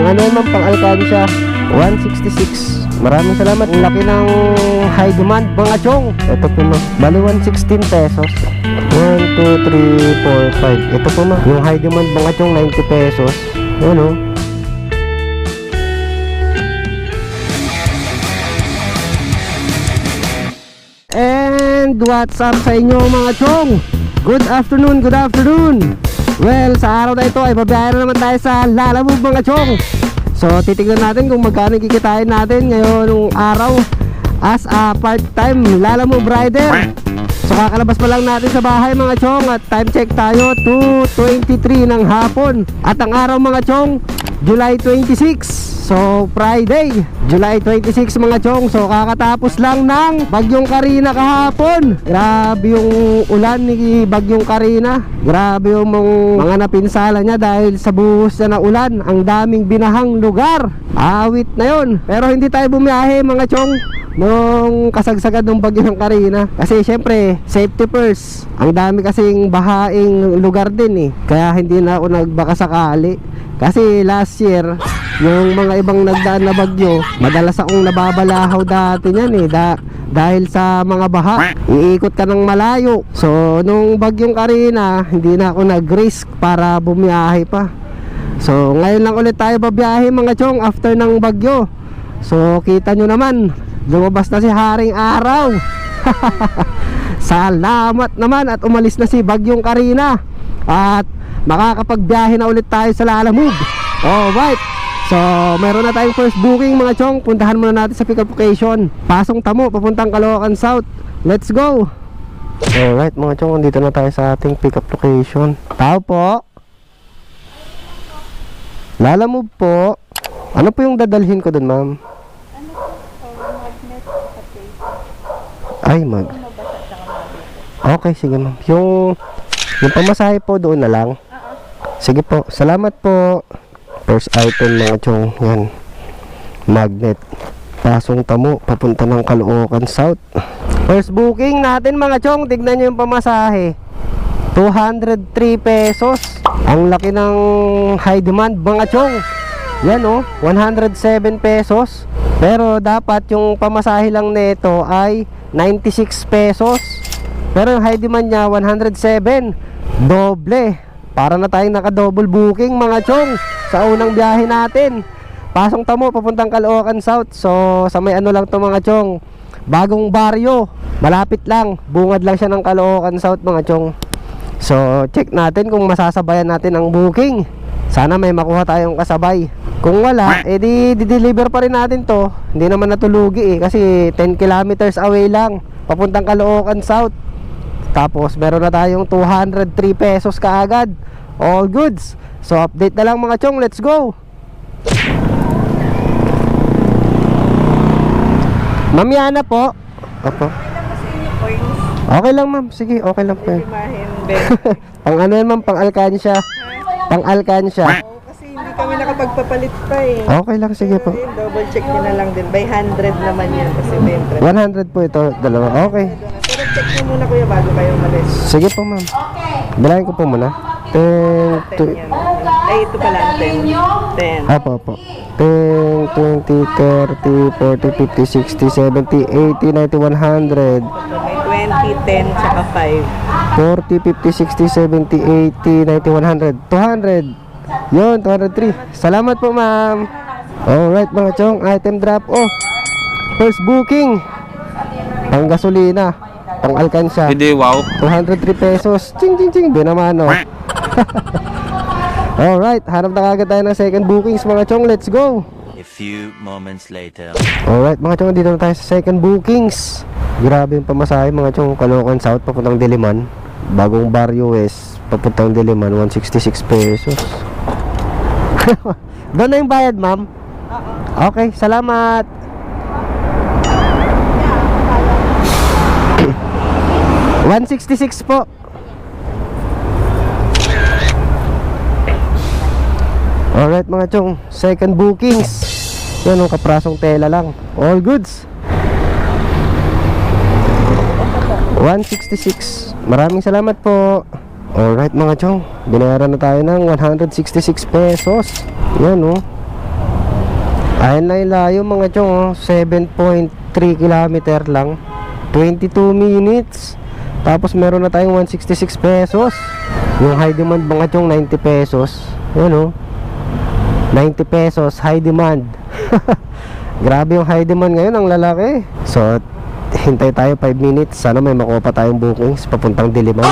ano naman pang Alcancia, 166. Maraming salamat. Ang laki ng high demand mga chong. Ito po ma, bali 116 pesos. 1, 2, 3, 4, 5. Ito po ma, yung high demand mga chong 90 pesos. Yun o. And what's up sa inyo mga chong? Good afternoon, good afternoon. Well, sa araw na ito ay babiyahe na naman tayo sa Lalamove mga chong. So titignan natin kung magkano kikitain natin ngayong araw as a part-time Lalamove rider. So kakalabas pa lang natin sa bahay mga chong at time check tayo 2:23 ng hapon. At ang araw mga chong, July 26. So Friday, July 26 mga chong. So kakatapos lang ng Bagyong Karina kahapon. Grabe yung ulan ni Bagyong Karina. Grabe yung mga napinsala niya dahil sa buhos na ulan. Ang daming binahang lugar. Awit na yon. Pero hindi tayo bumiyahe mga chong nung kasagsagan ng Bagyong Karina. Kasi syempre safety first. Ang dami kasing bahaing lugar din eh. Kaya hindi na ako nagbaka sakali. Kasi last year yung mga ibang nagdaan na bagyo, madalas akong nababalahaw dati niyan eh, dahil sa mga baha, iikot ka ng malayo. So nung Bagyong Karina, hindi na ako nag-risk para bumiyahe pa. So ngayon lang ulit tayo babiyahe mga chong after ng bagyo. So kita nyo naman, lumabas na si Haring Araw. Salamat naman at umalis na si Bagyong Karina. At makakapagbiyahe na ulit tayo sa Lalamove. Alright, so meron na tayong first booking mga chong. Puntahan muna natin sa pick up location, Pasong Tamo, papuntang Caloocan South. Let's go. Alright mga chong, dito na tayo sa ating pick up location. Tao po, Lalamove po. Ano po yung dadalhin ko dun ma'am? Ay okay, sige ma'am. Yung pamasahe po doon na lang. Sige po, salamat po. First item mga chong, yan, magnet, Pasong Tamo, papunta ng Caloocan South. First booking natin mga chong, tignan nyo yung pamasahe, 203 pesos. Ang laki ng high demand mga chong. Yan o, 107 pesos. Pero dapat yung pamasahe lang nito ay 96 pesos. Pero yung high demand niya 107. Doble. Para na tayong naka-double booking mga chong sa unang biyahe natin, Pasong Tamo, papuntang Caloocan South. So sa may ano lang to mga chong, bagong baryo, malapit lang, bungad lang siya ng Caloocan South mga chong. So check natin kung masasabayan natin ang booking. Sana may makuha tayong kasabay. Kung wala, edi di-deliver pa rin natin to. Hindi naman natulugi eh, kasi 10 kilometers away lang, papuntang Caloocan South. Tapos meron na tayong 203 pesos kaagad. All goods. So update na lang mga chong, let's go. Ma'am Yana po. Opo. Okay lang ma'am, sige, okay lang po. Pang ano yan ma'am, pang Alcancia. Pang Alcancia. Kasi hindi kami nakapagpapalit pa eh. Okay lang, sige po. Double check nyo na lang din. By 100 naman yan kasi 100 po ito, dalawa. Okay. Pero check nyo muna kuya bago kayo malis. Sige po ma'am. Bilahin ko po muna. 10, 10 yan. Ay ito pala 10. 10. Apo. 10, 20, 30, 40, 50, 60, 70, 80, 90, 100. May 20, 10, tsaka 5. 40, 50, 60, 70, 80, 90, 100. 200. Yun, 203. Salamat po ma'am. Alright mga chong, item drop off. First booking, pang gasolina, pang Alcancia. Hindi, wow. 203 pesos. Ching ching ching, binamano. Alright, hanap na kagad tayo ng second bookings mga chong, let's go. A few moments later. Alright mga chong, dito na tayo sa second bookings. Grabe yung pamasahe mga chong, Caloocan South papuntang Diliman, bagong Barrio West papuntang Diliman, 166 pesos. Doon na yung bayad ma'am? Okay, salamat. $166 po. Alright mga chong, second bookings. Yan ang kaprasong tela lang. All goods. 166. Maraming salamat po. Alright mga chong, binayaran na tayo ng 166 pesos. Yan oh. Ayun na yung layo mga chong, 7.3 kilometer lang, 22 minutes. Tapos meron na tayong 166 pesos. Yung high demand mga chong, 90 pesos. Yun 90 pesos high demand. Grabe yung high demand ngayon, ang lalaki. So hintay tayo 5 minutes. Sana may makuha pa tayong bookings papuntang Diliman.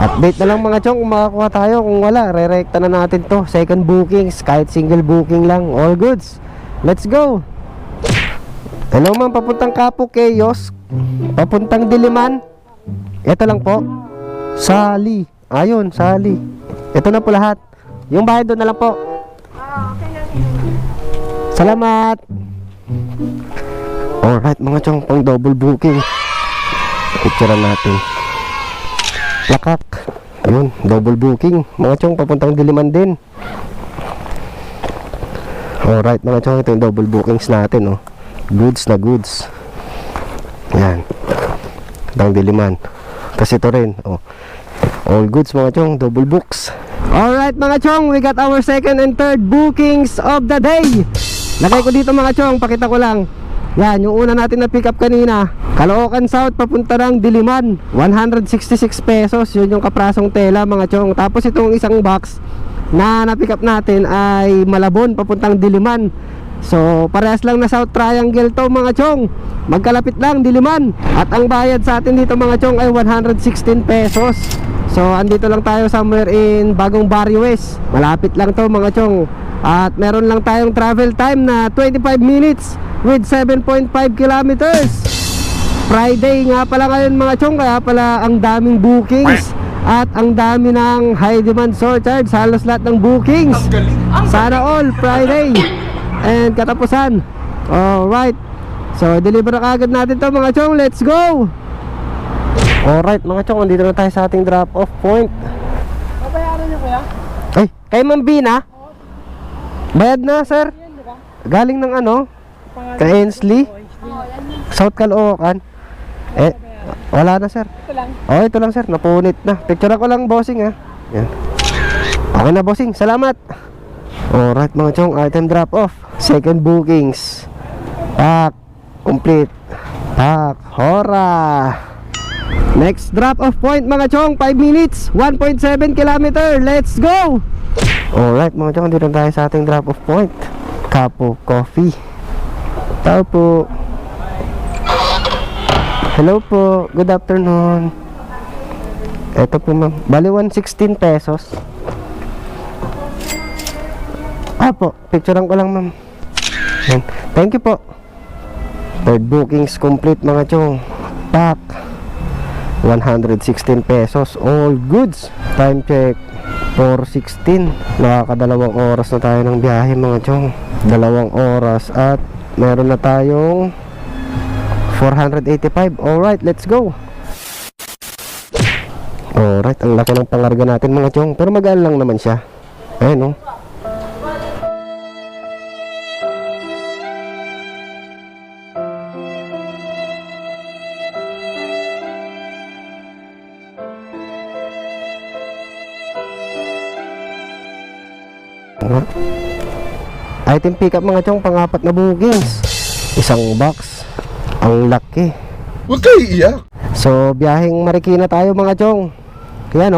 Update na lang mga chong kung makakuha tayo. Kung wala, re-recta na natin to. Second bookings, kahit single booking lang, all goods. Let's go. Hello ma'am, papuntang Kapo Keyos, papuntang Diliman. Ito lang po, Sali. Ayun, Sali. Ito na po lahat. Yung bayad doon na lang po. Salamat. Alright mga chong, pang double booking. Picturean natin. Plakak. Ayun, double booking mga chong, papuntang Diliman din. Alright mga chong, ito yung double bookings natin goods na goods. Yan, papuntang Diliman. Kasi ito rin all goods mga chong, double books. Alright mga chong, we got our second and third bookings of the day. Lagay ko dito mga chong, pakita ko lang. Yan, yung una natin na pick up kanina, Caloocan South papunta ng Diliman, 166 pesos. Yun yung kaprasong tela mga chong. Tapos itong isang box na na-pick up natin ay Malabon papuntang Diliman. So parehas lang na South Triangle to mga chong. Magkalapit lang, Diliman. At ang bayad sa atin dito mga chong ay 116 pesos. So andito lang tayo somewhere in Bagong Barrio West. Malapit lang to mga chong. At meron lang tayong travel time na 25 minutes with 7.5 kilometers. Friday nga pala ngayon mga chong, kaya pala ang daming bookings at ang dami ng high demand surcharge. Halos lahat ng bookings. Sana all Friday and katapusan. Alright, so deliver na agad natin to mga chong. Let's go. Alright mga chong, andito na tayo sa ating drop off point. Babayaran niyo kuya? Ay, kay Ma'am Bina? Bayad na sir. Galing ng kay Ainsley, South Caloocan. Wala na sir. Ito lang. Ito lang sir, napunit na. Picture ko lang bossing Yan. Okay na bossing, salamat. Alright mga chong, item drop off. Second bookings. Pack, complete. Pack, hora. Next drop off point mga chong, 5 minutes, 1.7 kilometer. Let's go. Alright mga chong, dito tayo sa ating drop off point, Kapo Coffee. Tao po. Hello po, good afternoon. Ito po ma'am, bali 116 pesos. Po, picturean ko lang ma'am. Yan. Thank you po. Third bookings complete mga chong. Pack, 116 pesos, all goods. Time check 4:16. Nakakadalawang oras na tayo ng biyahe mga chong. 2 oras at meron na tayong 485. Alright, let's go. Alright, ang laki ng pangarga natin mga chong, pero magaan lang naman siya. Ayun item pick up mga chong, pang-apat na bookings. Isang box. Ang laki. Huwag kayo iiyak. So biyaheng Marikina tayo mga chong. Kaya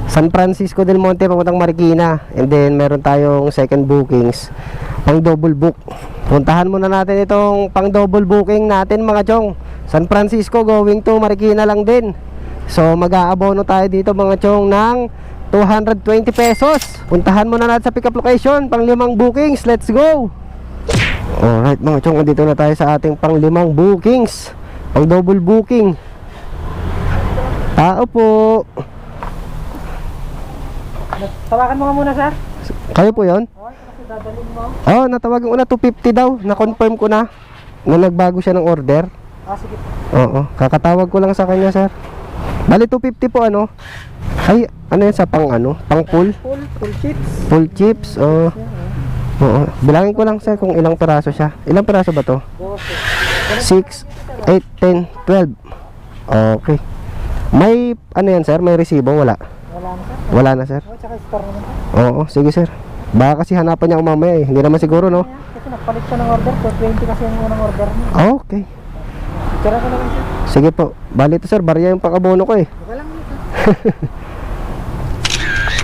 San Francisco del Monte papuntang Marikina. And then meron tayong second bookings, pang double book. Puntahan muna natin itong pang double booking natin mga chong. San Francisco going to Marikina lang din. So mag-aabono tayo dito mga chong ng 220 pesos. Puntahan muna natin sa pick up location, pang 5 bookings. Let's go. Alright mga chong, andito na tayo sa ating pang 5 bookings, pang double booking. Tao po. Tawakan mo nga muna sir. Kayo po yon? Kasi dadalhin mo. Natawagan ko na, 250 daw. Na-confirm ko na nagbago siya ng order. Sige. Oo, kakatawag ko lang sa kanya sir. Bali 250 po Ay, ano yan sa pang pang full? Full chips. Full chips, oo. Bilangin ko lang sir kung ilang peraso siya. Ilang peraso ba to? 6, 8, 10, 12. Okay. May yan sir? May resibo? Wala? Wala na sir? Tsaka store naman. Oo, sige sir. Baka kasi hanapan niya ako mamaya Hindi naman siguro Kasi nagpalit siya ng order ko. 20 kasi yung unang order niya. Okay. Tira ko naman siya. Sige po. Bali ito sir, barya yung pang-abono ko eh. Okay lang nito.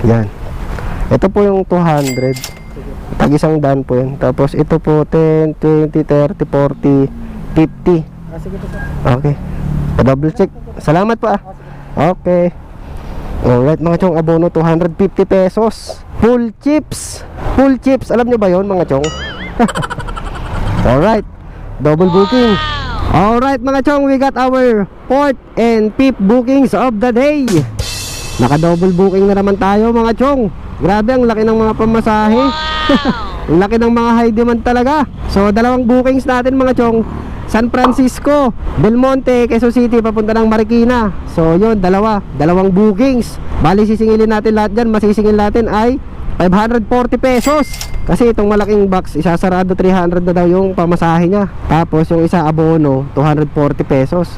Yan. Ito po yung 200. Tag isang daan po yan. Tapos ito po 10, 20, 30, 40, 50. Sige po sir. Okay. Pa-double check. Salamat po ah. Okay. Alright mga chong, abono 250 pesos. Full chips. Full chips. Alam nyo ba yon mga chong? Alright. Double booking. Alright mga chong, we got our 4th and 5th bookings of the day. Naka-double booking na naman tayo mga chong. Grabe, ang laki ng mga pamasahe. Ang laki ng mga high demand talaga. So, dalawang bookings natin mga chong. San Francisco, Del Monte, Quezon City, papunta ng Marikina. So, yun, dalawang bookings. Bali, sisingilin natin lahat dyan. Masisingil natin ay 540 pesos. Kasi itong malaking box, isasarado 300 na daw yung pamasahe niya. Tapos, yung isa abono, 240 pesos.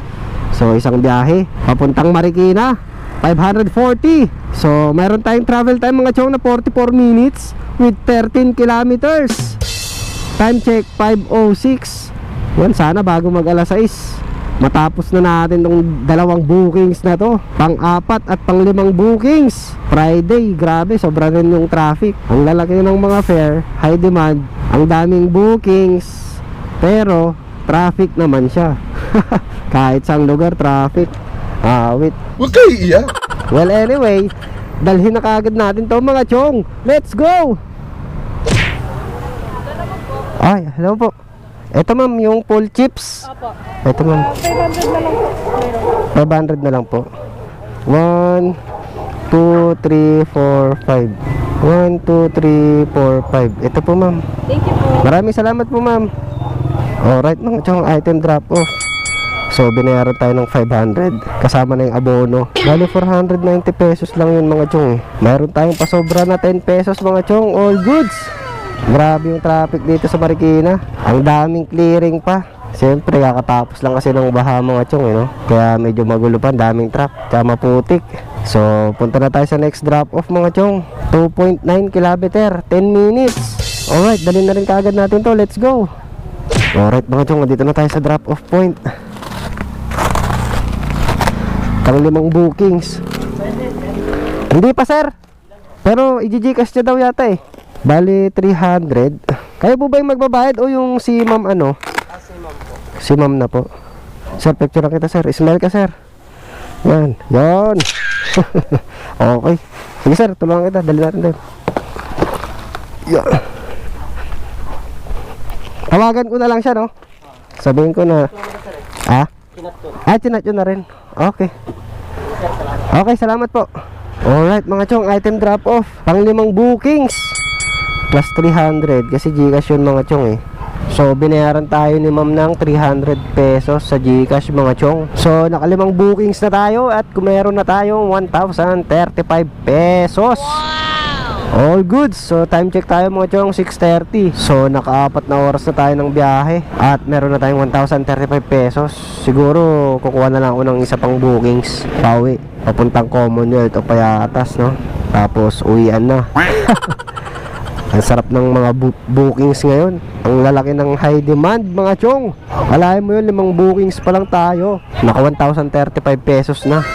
So, isang biyahe, papuntang Marikina, 540. So, meron tayong travel time mga chong na 44 minutes with 13 kilometers. Time check 5:06. Yan, sana bago mag alas 6 matapos na natin tong dalawang bookings na to. Pang-4 at pang-5 bookings. Friday, grabe, sobra rin yung traffic. Ang lalaki ng mga fare, high demand, ang daming bookings. Pero, traffic naman siya. Kahit saang lugar, traffic. Wait. Huwag kayo iiyak. Well, anyway, dalhin na kagad natin to mga chong. Let's go! Ay, hello po. Ito ma'am, yung full chips. Opo. Ito ma'am, 500 na lang po. 500 na lang po. 1, 2, 3, 4, 5. 1, 2, 3, 4, 5. Ito po ma'am. Thank you po. Maraming salamat po ma'am. Alright mga chong, item drop off. So binayaran tayo ng 500 kasama na yung abono. Bali 490 pesos lang yun mga chong. Mayroon tayong pasobra na 10 pesos mga chong. All goods. Grabe yung traffic dito sa Marikina. Ang daming clearing pa. Siyempre kakatapos lang kasi ng baha mga chong no? Kaya medyo magulo pa. Daming truck tsaka maputik. So punta na tayo sa next drop off mga chong. 2.9 kilometer, 10 minutes. Alright, dalhin na rin kaagad natin to. Let's go. Alright mga chong, dito na tayo sa drop off point. Pang 5 bookings. Hindi pa sir, pero i-gcash niya daw yata eh. Bali 300. Kayo po ba yung magbabayad o yung si ma'am ano? Si ma'am po. Si ma'am na po. Sir, picture lang kita sir. Smile ka sir. Yan, yan. Okay. Sige sir, tulungan kita. Dali natin din. Yan. Tawagan ko na lang siya no. Sabihin ko na chinat yun na rin. Okay. Okay, salamat po. Alright mga chong, item drop off. Pang 5 bookings plus 300 kasi Gcash yun mga chong eh. So binayaran tayo ni ma'am ng 300 pesos sa Gcash mga chong. So naka 5 bookings na tayo at meron na tayong 1,035 pesos. All goods. So time check tayo mga chong, 6:30. So naka-4 na oras na tayo ng biyahe at meron na tayong 1,035 pesos. Siguro kukuha na lang ako ng isa pang bookings pauwi, papuntang Commonwealth o Payatas no. Tapos uwian na. Ang sarap ng mga bookings ngayon. Ang lalaki ng high demand mga chong. Alahin mo yun, 5 bookings pa lang tayo. Naka 1,035 pesos na.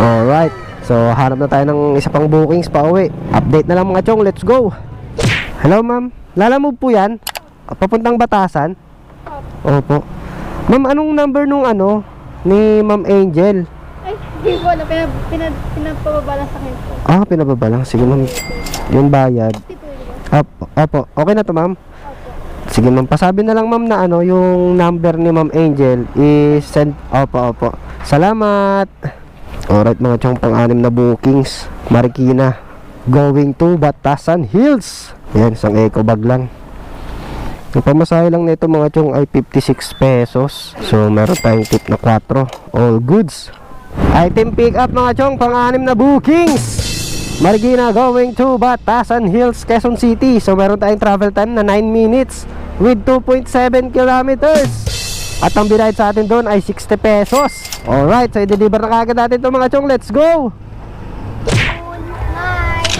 Alright. So hanap na tayo ng isa pang bookings pa uwi. Update na lang mga chong, let's go. Hello ma'am, lalamove po yan? Papuntang Batasan? Opo. Ma'am, anong number nung ano ni Ma'am Angel? Ay, hindi po. Pinapababa lang sa akin po. Pinababa lang. Sige ma'am, yung bayad. Opo, okay na to ma'am? Sige ma'am, pasabi na lang ma'am na ano yung number ni Ma'am Angel i-send. Opo. Salamat. Alright mga chong, pang-6 na bookings. Marikina going to Batasan Hills. Yan, isang eco bag lang. Yung pamasahe lang nito mga chong ay 56 pesos. So meron tayong tip na 4. All goods. Item pick up mga chong, pang-6 na bookings. Marikina going to Batasan Hills, Quezon City. So meron tayong travel time na 9 minutes with 2.7 kilometers. At ang binayad sa atin doon ay 60 pesos. Alright, so i-deliver na kagad natin ito mga chong. Let's go.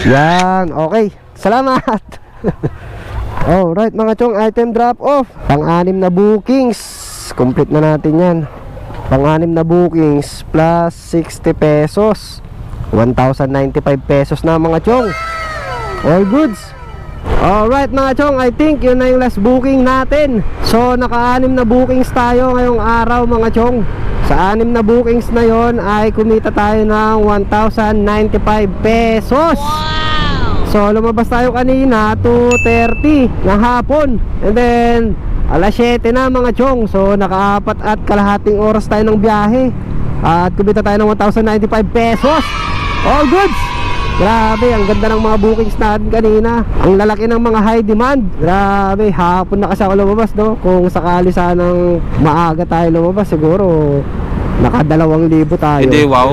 Yan, okay. Salamat. Alright mga chong, item drop off. Pang-anim na bookings. Complete na natin yan. Pang-anim na bookings plus 60 pesos. 1,095 pesos na mga chong. All goods. Alright mga chong, I think yun na yung last booking natin. So naka-anim na bookings tayo ngayong araw mga chong. Sa 6 na bookings na yon ay kumita tayo ng 1,095 pesos. So lumabas tayo kanina 2:30 ng hapon. And then alas 7 na mga chong. So naka-4 at kalahating oras tayo ng biyahe. At kumita tayo ng 1,095 pesos. All goods. Grabe, ang ganda ng mga bookings natin kanina. Ang lalaki ng mga high demand. Grabe, hapon na kasi ako lumabas, no? Kung sakali sanang maaga tayo lumabas, siguro naka 2,000 tayo. Hindi, wow.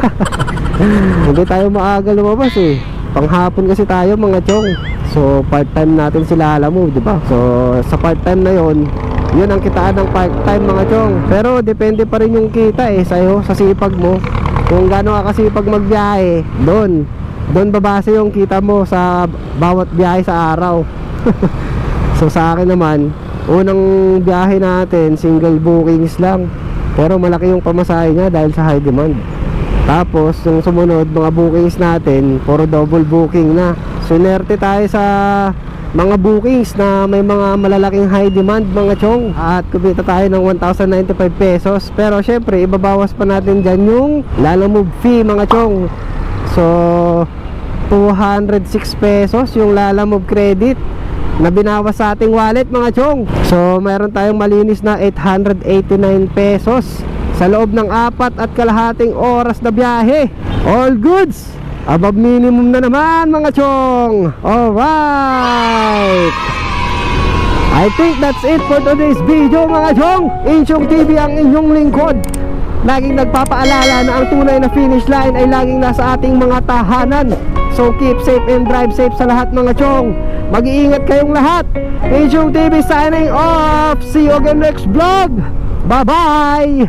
Hindi tayo maaga lumabas eh. Panghapon kasi tayo mga chong. So part-time natin sila, alam mo, di ba? So sa part-time na yon, yun ang kitaan ng part-time mga chong. Pero depende pa rin yung kita eh sa'yo, sa sipag mo. Kung gaano ka kasipag magbiyahe, doon babase yung kita mo sa bawat biyahe sa araw. So sa akin naman, unang biyahe natin single bookings lang, pero malaki yung pamasahe niya dahil sa high demand. Tapos yung sumunod mga bookings natin, puro double booking na. Sunerte tayo sa mga bookings na may mga malalaking high demand mga chong. At kumita tayo ng 1,095 pesos. Pero syempre ibabawas pa natin dyan yung lalamove fee mga chong. So 206 pesos yung lalamove credit na binawas sa ating wallet mga chong. So mayroon tayong malinis na 889 pesos sa loob ng 4 at kalahating oras na biyahe. All goods. Above minimum na naman mga chong. Alright, I think that's it for today's video mga chong. Inchong TV ang inyong lingkod, laging nagpapaalala na ang tunay na finish line ay laging nasa ating mga tahanan. So keep safe and drive safe sa lahat mga chong. Mag-iingat kayong lahat. Inchong TV signing off. See you again next vlog. Bye bye.